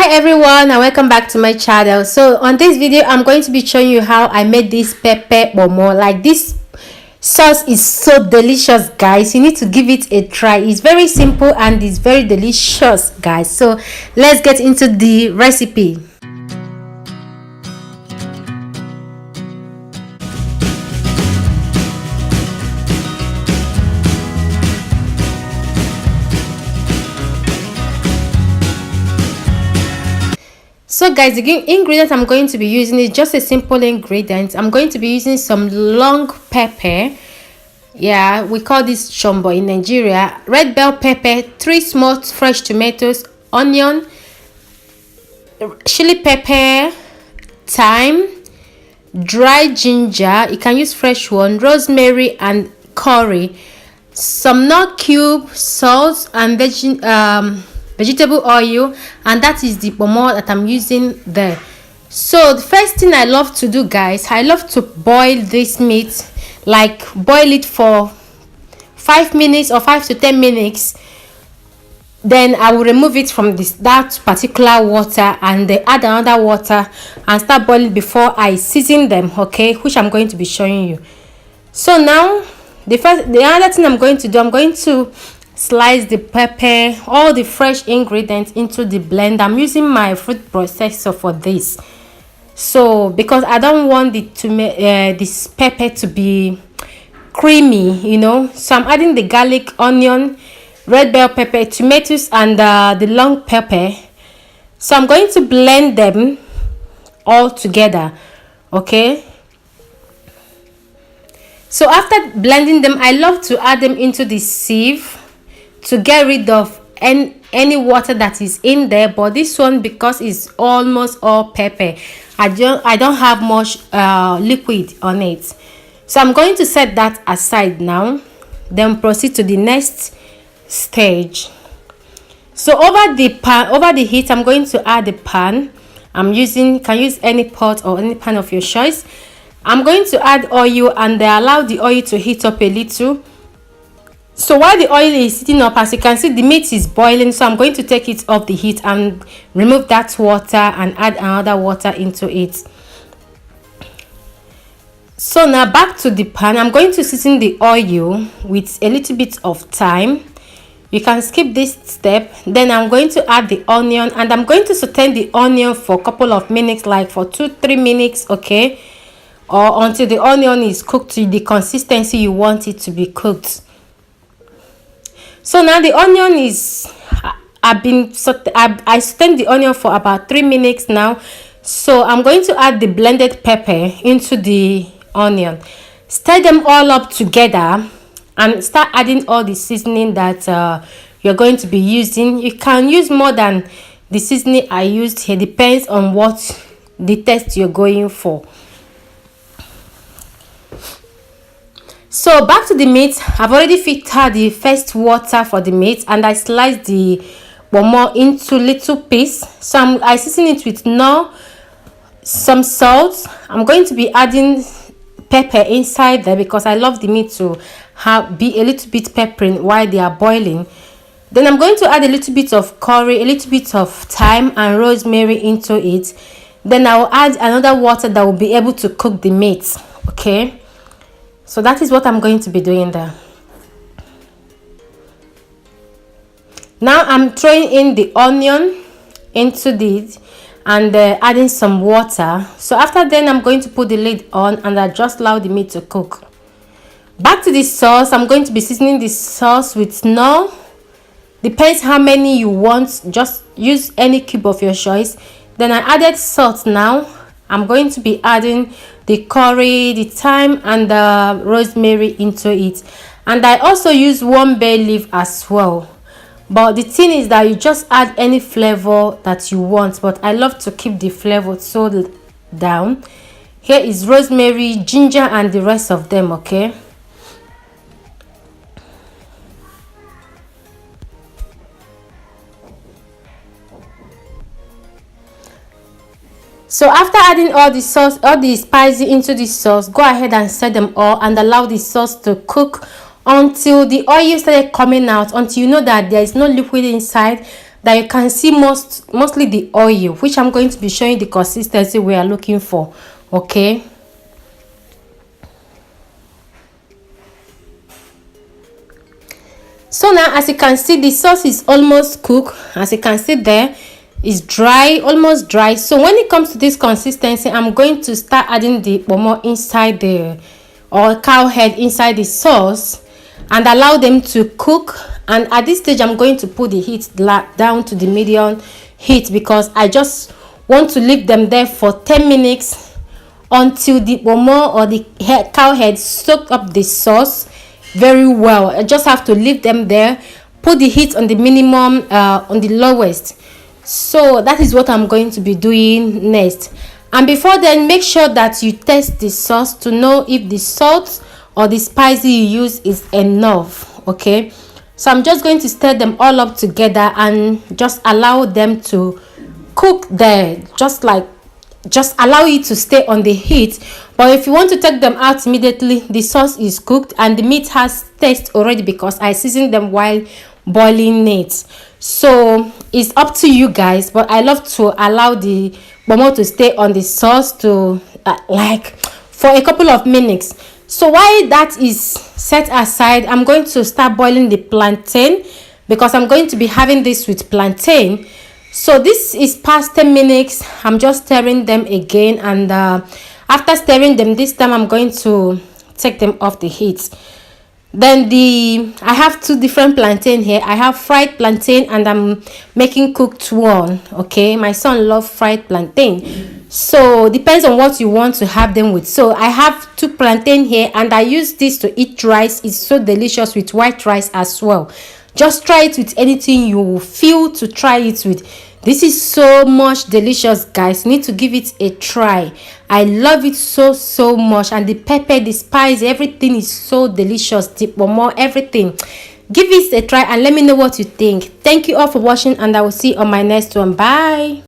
Hi everyone and welcome back to my channel. So on this video I'm going to be showing you how I made this Kpomo. Like, this sauce is so delicious, guys. You need to give it a try. It's very simple and it's very delicious, guys. So let's get into the recipe. So guys, the ingredients I'm going to be using is just a simple ingredient. I'm going to be using some long pepper. Yeah, we call this chombo in Nigeria. Red bell pepper, 3 small fresh tomatoes, onion, chili pepper, thyme, dry ginger, you can use fresh one, rosemary and curry, some nut cube, salt and vegetable oil, and that is the Kpomo that I'm using there. So the first thing I love to do, guys, I love to boil this meat, like boil it for 5 minutes or 5 to 10 minutes. Then I will remove it from that particular water and then add another water and start boiling before I season them, okay, which I'm going to be showing you. So now the other thing I'm going to do, I'm going to slice the pepper, all the fresh ingredients into the blender. I'm using my food processor for this, so because I don't want this pepper to be creamy, you know. So I'm adding the garlic, onion, red bell pepper, tomatoes and the long pepper. So I'm going to blend them all together, okay. So after blending them, I love to add them into the sieve to get rid of any water that is in there. But this one, because it's almost all pepper, I don't have much liquid on it. So I'm going to set that aside now, then proceed to the next stage. So over the heat, I'm going to add the pan. You can use any pot or any pan of your choice. I'm going to add oil and allow the oil to heat up a little. So while the oil is heating up, as you can see, the meat is boiling. So I'm going to take it off the heat and remove that water and add another water into it. So now back to the pan, I'm going to season the oil with a little bit of thyme. You can skip this step. Then I'm going to add the onion and I'm going to saute the onion for a couple of minutes, like for 2-3 minutes, okay, or until the onion is cooked to the consistency you want it to be cooked. So now the onion is, I sauteed the onion for about 3 minutes now. So I'm going to add the blended pepper into the onion, stir them all up together and start adding all the seasoning that you're going to be using. You can use more than the seasoning I used here, depends on what the taste you're going for. So back to the meat, I've already filtered the first water for the meat and I sliced the Kpomo into little pieces. So I season it with some salt. I'm going to be adding pepper inside there because I love the meat to be a little bit peppering while they are boiling. Then I'm going to add a little bit of curry, a little bit of thyme and rosemary into it. Then I'll add another water that will be able to cook the meat, okay. So that is what I'm going to be doing there. Now I'm throwing in the onion into this and adding some water. So after then, I'm going to put the lid on and I just allow the meat to cook. Back to the sauce, I'm going to be seasoning the sauce with depends how many you want, just use any cube of your choice. Then I added salt. Now I'm going to be adding the curry, the thyme and the rosemary into it, and I also use 1 bay leaf as well. But the thing is that you just add any flavor that you want, but I love to keep the flavor so down. Here is rosemary, ginger and the rest of them, okay. So after adding all the sauce, all the spices into the sauce, go ahead and set them all and allow the sauce to cook until the oil started coming out, until you know that there is no liquid inside that you can see mostly the oil, which I'm going to be showing the consistency we are looking for. Okay, so now as you can see, the sauce is almost cooked. As you can see there, it's dry, almost dry. So when it comes to this consistency, I'm going to start adding the kpomo inside the, or cow head inside the sauce, and allow them to cook. And at this stage, I'm going to put the heat down to the medium heat, because I just want to leave them there for 10 minutes until the kpomo or the cow head soak up the sauce very well. I just have to leave them there, put the heat on the minimum, on the lowest. So that is what I'm going to be doing next. And before then, make sure that you test the sauce to know if the salt or the spicy you use is enough. Okay, so I'm just going to stir them all up together and just allow them to cook there, just allow it to stay on the heat. But if you want to take them out immediately, the sauce is cooked and the meat has taste already, because I seasoned them while boiling it. So it's up to you guys, but I love to allow the kpomo to stay on the sauce to for a couple of minutes. So while that is set aside, I'm going to start boiling the plantain, because I'm going to be having this with plantain. So this is past 10 minutes. I'm just stirring them again, and after stirring them this time, I'm going to take them off the heat. Then I have two different plantain here. I have fried plantain and I'm making cooked one. Okay, my son loves fried plantain, so depends on what you want to have them with. So I have two plantain here, and I use this to eat rice. It's so delicious with white rice as well. Just try it with anything you feel to try it with. This is so much delicious, guys. You need to give it a try. I love it so much. And the pepper, the spice, everything is so delicious. The kpomo, everything. Give it a try and let me know what you think. Thank you all for watching, and I will see you on my next one. Bye.